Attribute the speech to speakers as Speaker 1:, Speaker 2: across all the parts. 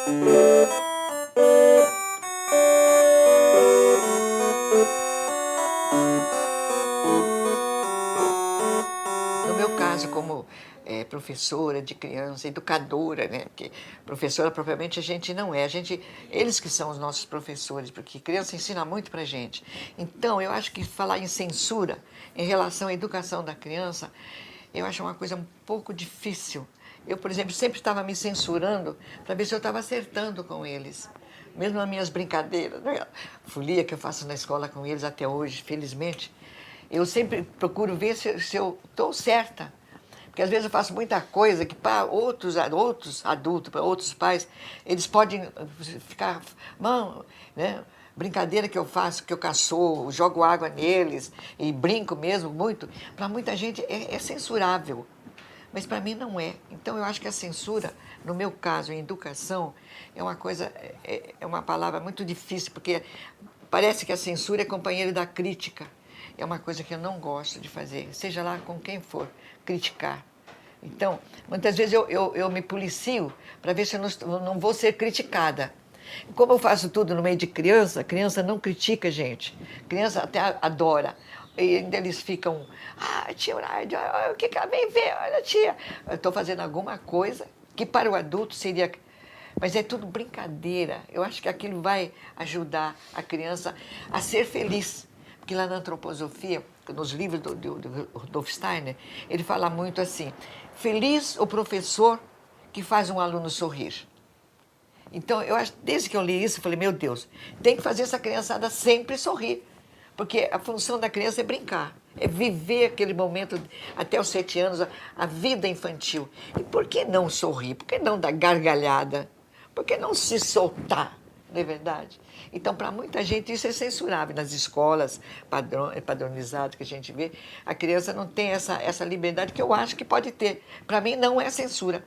Speaker 1: No meu caso, como professora de criança, educadora, né? Porque professora propriamente a gente não é, eles que são os nossos professores, porque criança ensina muito para gente. Então, eu acho que falar em censura em relação à educação da criança, eu acho uma coisa um pouco difícil. Eu, por exemplo, sempre estava me censurando para ver se eu estava acertando com eles. Mesmo nas minhas brincadeiras, né? Folia que eu faço na escola com eles até hoje, felizmente, eu sempre procuro ver se eu estou certa. Porque às vezes eu faço muita coisa que para outros adultos, para outros pais, eles podem ficar, mão, né? Brincadeira que eu faço, que eu caçoo, jogo água neles e brinco mesmo muito, para muita gente é censurável. Mas para mim não é. Então eu acho que a censura, no meu caso, em educação, é uma coisa, é uma palavra muito difícil, porque parece que a censura é companheiro da crítica. É uma coisa que eu não gosto de fazer, seja lá com quem for, criticar. Então, muitas vezes eu me policio para ver se eu não vou ser criticada. Como eu faço tudo no meio de criança, a criança não critica a gente. A criança até adora. E ainda eles ficam, tia Uraide, o que ela vem ver? Olha, tia. Eu estou fazendo alguma coisa que para o adulto seria... Mas é tudo brincadeira. Eu acho que aquilo vai ajudar a criança a ser feliz. Porque lá na antroposofia, nos livros do Rudolf Steiner, ele fala muito assim, feliz o professor que faz um aluno sorrir. Então, eu acho, desde que eu li isso, eu falei, meu Deus, tem que fazer essa criançada sempre sorrir. Porque a função da criança é brincar, é viver aquele momento até os 7 anos, a vida infantil. E por que não sorrir? Por que não dar gargalhada? Por que não se soltar? Não é verdade? Então, para muita gente, isso é censurável. Nas escolas padronizadas que a gente vê, a criança não tem essa liberdade que eu acho que pode ter. Para mim, não é censura.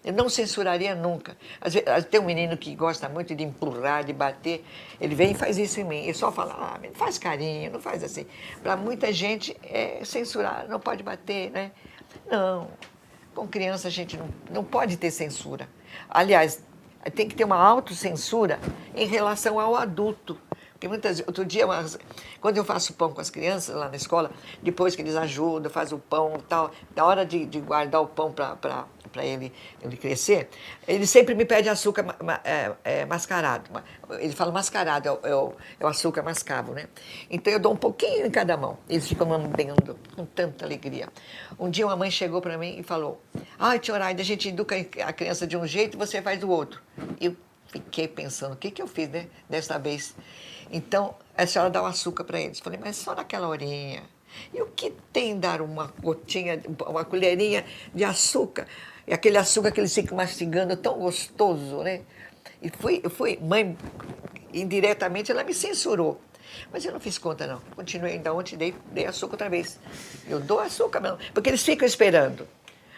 Speaker 1: Eu não censuraria nunca. Às vezes, tem um menino que gosta muito de empurrar, de bater, ele vem e faz isso em mim. Ele só fala, não faz carinho, não faz assim. Para muita gente, é censurar, não pode bater, né? Não, com criança a gente não pode ter censura. Aliás, tem que ter uma autocensura em relação ao adulto. Porque outro dia, quando eu faço pão com as crianças lá na escola, depois que eles ajudam, fazem o pão e tal, na hora de guardar o pão para ele crescer, ele sempre me pede açúcar mascarado. Ele fala mascarado, é o açúcar mascavo, né? Então eu dou um pouquinho em cada mão. Eles ficam lambendo com tanta alegria. Um dia uma mãe chegou para mim e falou, tia Horaida, a gente educa a criança de um jeito e você faz do outro. Eu fiquei pensando, o que eu fiz, né, desta vez? Então, a senhora dá o açúcar para eles. Falei, mas só naquela horinha. E o que tem dar uma gotinha, uma colherinha de açúcar? E aquele açúcar que eles ficam mastigando, tão gostoso, né? E mãe, indiretamente, ela me censurou. Mas eu não fiz conta, não. Continuei ainda ontem, dei açúcar outra vez. Eu dou açúcar mesmo, porque eles ficam esperando.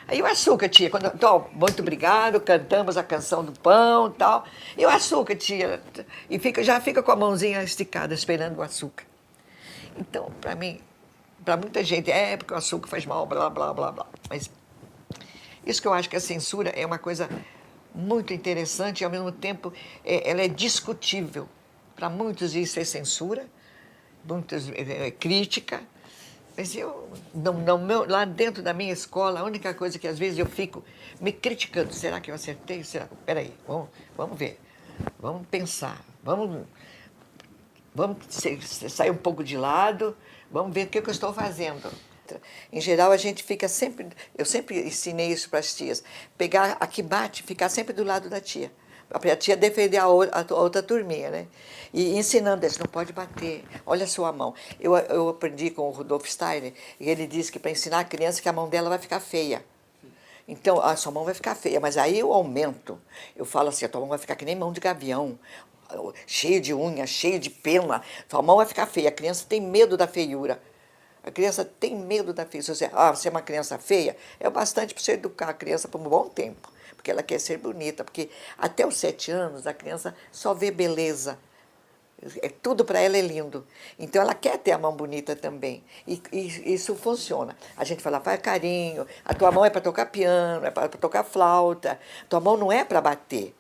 Speaker 1: Aí o açúcar, tia, muito obrigado, cantamos a canção do pão e tal. E o açúcar, tia, e já fica com a mãozinha esticada, esperando o açúcar. Então, para mim, para muita gente, porque o açúcar faz mal, blá, blá, blá, blá. Mas isso que eu acho que a censura é uma coisa muito interessante e, ao mesmo tempo, ela é discutível. Para muitos isso é censura, muitos é crítica. Mas eu, lá dentro da minha escola, a única coisa que às vezes eu fico me criticando, será que eu acertei? Peraí, vamos ver, vamos pensar, vamos sair um pouco de lado, vamos ver o que eu estou fazendo. Em geral, a gente fica sempre, eu sempre ensinei isso para as tias, pegar a que bate, ficar sempre do lado da tia. Para a tia defender a outra turminha, né? E ensinando eles, não pode bater, olha a sua mão. Eu aprendi com o Rudolf Steiner, e ele disse que para ensinar a criança que a mão dela vai ficar feia. Então, a sua mão vai ficar feia, mas aí eu aumento. Eu falo assim, a tua mão vai ficar que nem mão de gavião, cheia de unha, cheia de pena. Tua mão vai ficar feia. A criança tem medo da feiura. A criança tem medo da feiura. Se você é uma criança feia, é o bastante para você educar a criança por um bom tempo. Porque ela quer ser bonita. Porque até os 7 anos, a criança só vê beleza. Tudo para ela é lindo. Então, ela quer ter a mão bonita também. E isso funciona. A gente fala, faz carinho, a tua mão é para tocar piano, é para tocar flauta, tua mão não é para bater.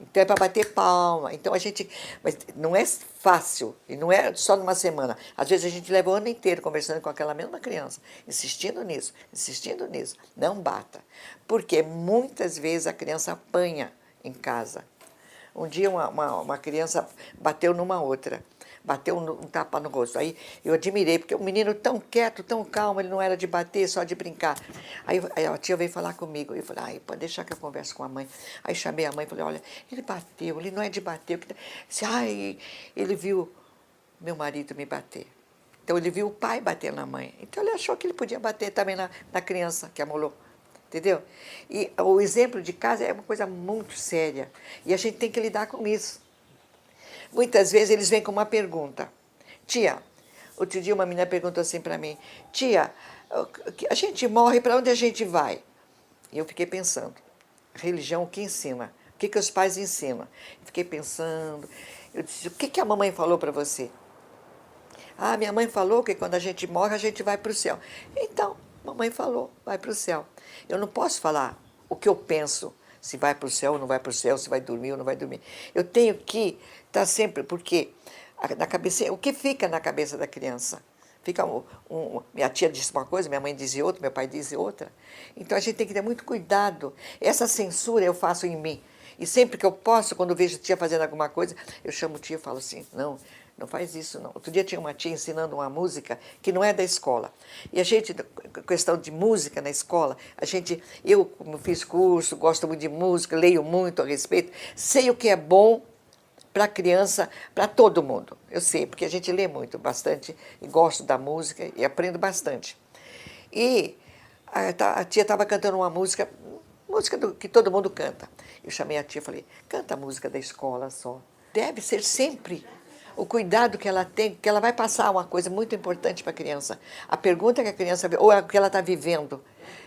Speaker 1: Então é para bater palma. Então a gente. Mas não é fácil, e não é só numa semana. Às vezes a gente leva o ano inteiro conversando com aquela mesma criança, insistindo nisso, insistindo nisso. Não bata. Porque muitas vezes a criança apanha em casa. Um dia uma criança bateu numa outra. Bateu um tapa no rosto. Aí eu admirei, porque o menino tão quieto, tão calmo, ele não era de bater, só de brincar. Aí a tia veio falar comigo. Eu falei, ai, pode deixar que eu converso com a mãe. Aí chamei a mãe e falei, olha, ele bateu, ele não é de bater. Ai, ele viu meu marido me bater. Então ele viu o pai bater na mãe. Então ele achou que ele podia bater também na criança que amolou. Entendeu? E o exemplo de casa é uma coisa muito séria. E a gente tem que lidar com isso. Muitas vezes eles vêm com uma pergunta. Tia, outro dia uma menina perguntou assim para mim, tia, a gente morre, para onde a gente vai? E eu fiquei pensando, religião o que ensina? O que os pais ensinam? Fiquei pensando, eu disse, o que a mamãe falou para você? Ah, minha mãe falou que quando a gente morre, a gente vai para o céu. Então, mamãe falou, vai para o céu. Eu não posso falar o que eu penso, se vai para o céu ou não vai para o céu, se vai dormir ou não vai dormir. Eu tenho que estar sempre, porque na cabeça, o que fica na cabeça da criança? Fica minha tia disse uma coisa, minha mãe dizia outra, meu pai dizia outra. Então a gente tem que ter muito cuidado. Essa censura eu faço em mim. E sempre que eu posso, quando eu vejo tia fazendo alguma coisa, eu chamo tia e falo assim, não faz isso não. Outro dia tinha uma tia ensinando uma música que não é da escola. E a gente, questão de música na escola, eu como fiz curso, gosto muito de música, leio muito a respeito, sei o que é bom para a criança, para todo mundo. Eu sei, porque a gente lê muito, bastante, e gosto da música e aprendo bastante. E a tia estava cantando uma música que todo mundo canta. Eu chamei a tia e falei, canta a música da escola só. Deve ser sempre o cuidado que ela tem, que ela vai passar uma coisa muito importante para a criança. A pergunta que a criança, ou é o que ela está vivendo.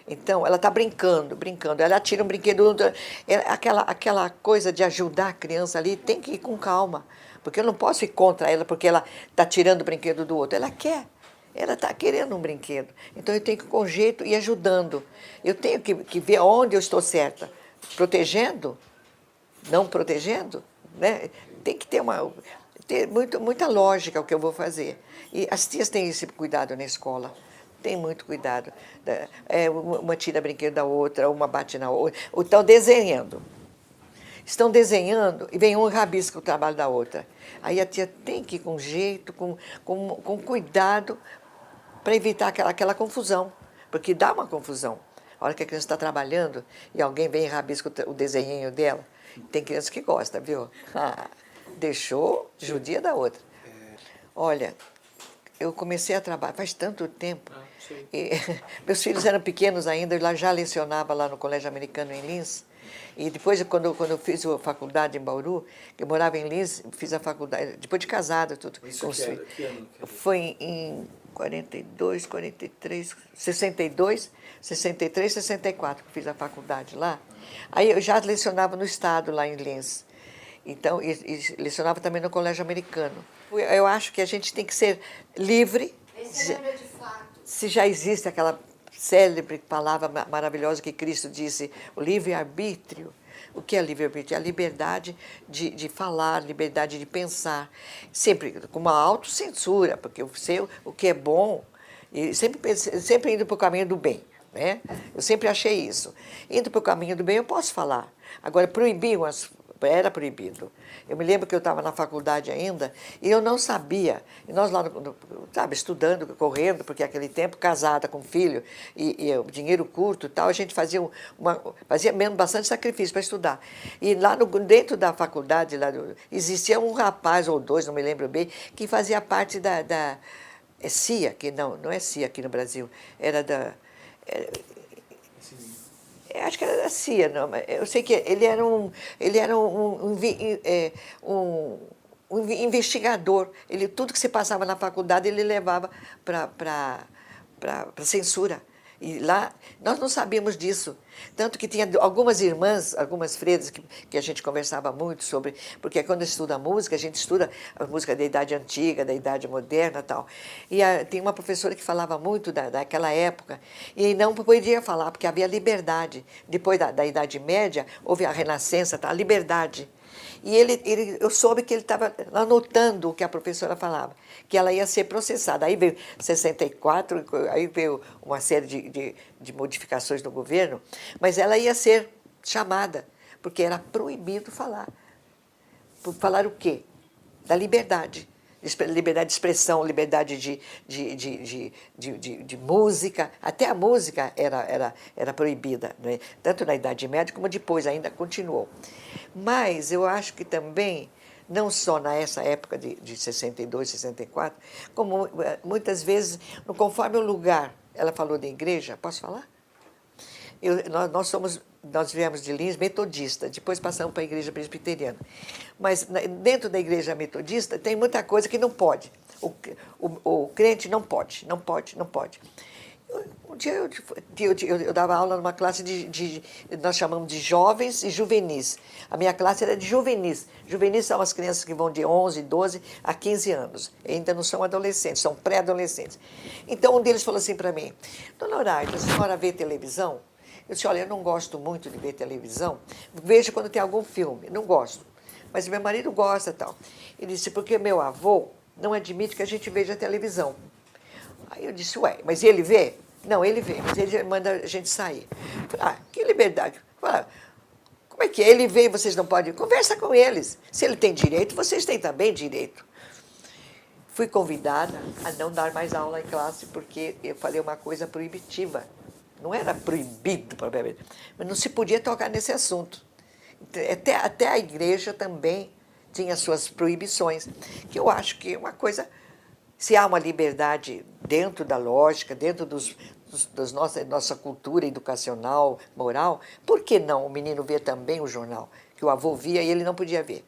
Speaker 1: Então, ela está brincando. Ela tira um brinquedo, aquela coisa de ajudar a criança ali tem que ir com calma. Porque eu não posso ir contra ela porque ela está tirando o brinquedo do outro. Ela quer. Ela está querendo um brinquedo. Então, eu tenho que ir com jeito e ajudando. Eu tenho que ver onde eu estou certa. Protegendo, não protegendo, né? Tem que ter muita lógica o que eu vou fazer. E as tias têm esse cuidado na escola. Tem muito cuidado. Uma tira brinquedo da outra, uma bate na outra. Ou estão desenhando. Estão desenhando e vem um e rabisca o trabalho da outra. Aí a tia tem que ir com jeito, com cuidado, para evitar aquela confusão. Porque dá uma confusão. A hora que a criança está trabalhando e alguém vem e rabisca o desenhinho dela. Tem criança que gosta, viu? Deixou, judia da outra. Olha, eu comecei a trabalhar faz tanto tempo. E, meus filhos eram pequenos ainda, eu já lecionava lá no Colégio Americano em Lins. E depois, quando eu fiz a faculdade em Bauru, eu morava em Lins, fiz a faculdade, depois de casada, tudo.
Speaker 2: Isso que ano?
Speaker 1: Foi em 42, 43, 62, 63, 64 que fiz a faculdade lá. Aí eu já lecionava no estado, lá em Lins. Então, e lecionava também no Colégio Americano. Eu acho que a gente tem que ser livre. Se já existe aquela célebre palavra maravilhosa que Cristo disse, o livre-arbítrio. O que é livre-arbítrio? É a liberdade de falar, liberdade de pensar, sempre com uma autocensura, porque eu sei o que é bom, e sempre indo para o caminho do bem. Né? Eu sempre achei isso. Indo para o caminho do bem, eu posso falar. Agora, proibir era proibido. Eu me lembro que eu estava na faculdade ainda e eu não sabia. E nós lá, sabe, estudando, correndo, porque naquele tempo, casada com filho e o dinheiro curto e tal, a gente fazia mesmo bastante sacrifício para estudar. E lá dentro da faculdade, existia um rapaz ou dois, não me lembro bem, que fazia parte da CIA, que não é CIA aqui no Brasil, era da... acho que era da CIA, não, mas eu sei que ele era um investigador. Tudo que se passava na faculdade, ele levava para censura. E lá, nós não sabíamos disso. Tanto que tinha algumas irmãs, algumas freiras, que a gente conversava muito sobre, porque quando estuda música, a gente estuda a música da idade antiga, da idade moderna e tal. E tem uma professora que falava muito daquela época, e não podia falar, porque havia liberdade. Depois da Idade Média, houve a Renascença, a liberdade. E eu soube que ele estava anotando o que a professora falava, que ela ia ser processada. Aí veio 64, aí veio uma série de modificações no governo, mas ela ia ser chamada, porque era proibido falar. Falar o quê? Da liberdade. Liberdade de expressão, liberdade de música. Até a música era proibida, né? Tanto na Idade Média como depois, ainda continuou. Mas eu acho que também, não só nessa época de 62, 64, como muitas vezes, conforme o lugar, ela falou da igreja, posso falar? Nós viemos de Lins metodista, depois passamos para a igreja presbiteriana. Mas dentro da igreja metodista tem muita coisa que não pode. O crente não pode, não pode, não pode. Um dia eu dava aula numa classe nós chamamos de jovens e juvenis. A minha classe era de juvenis. Juvenis são as crianças que vão de 11, 12 a 15 anos. Ainda não são adolescentes, são pré-adolescentes. Então um deles falou assim para mim: Dona Horaida, a senhora vê televisão? Eu disse: olha, eu não gosto muito de ver televisão. Vejo quando tem algum filme, não gosto. Mas meu marido gosta e tal. Ele disse: porque meu avô não admite que a gente veja televisão. Aí eu disse: ué, mas ele vê? Não, ele vê, mas ele manda a gente sair. Eu falei: que liberdade. Eu falei: como é que é? Ele vê e vocês não podem? Conversa com eles. Se ele tem direito, vocês têm também direito. Fui convidada a não dar mais aula em classe porque eu falei uma coisa proibitiva. Não era proibido, propriamente, mas não se podia tocar nesse assunto. Até a igreja também tinha suas proibições, que eu acho que é uma coisa. Se há uma liberdade dentro da lógica, dentro nossa cultura educacional, moral, por que não o menino ver também o jornal? Que o avô via e ele não podia ver.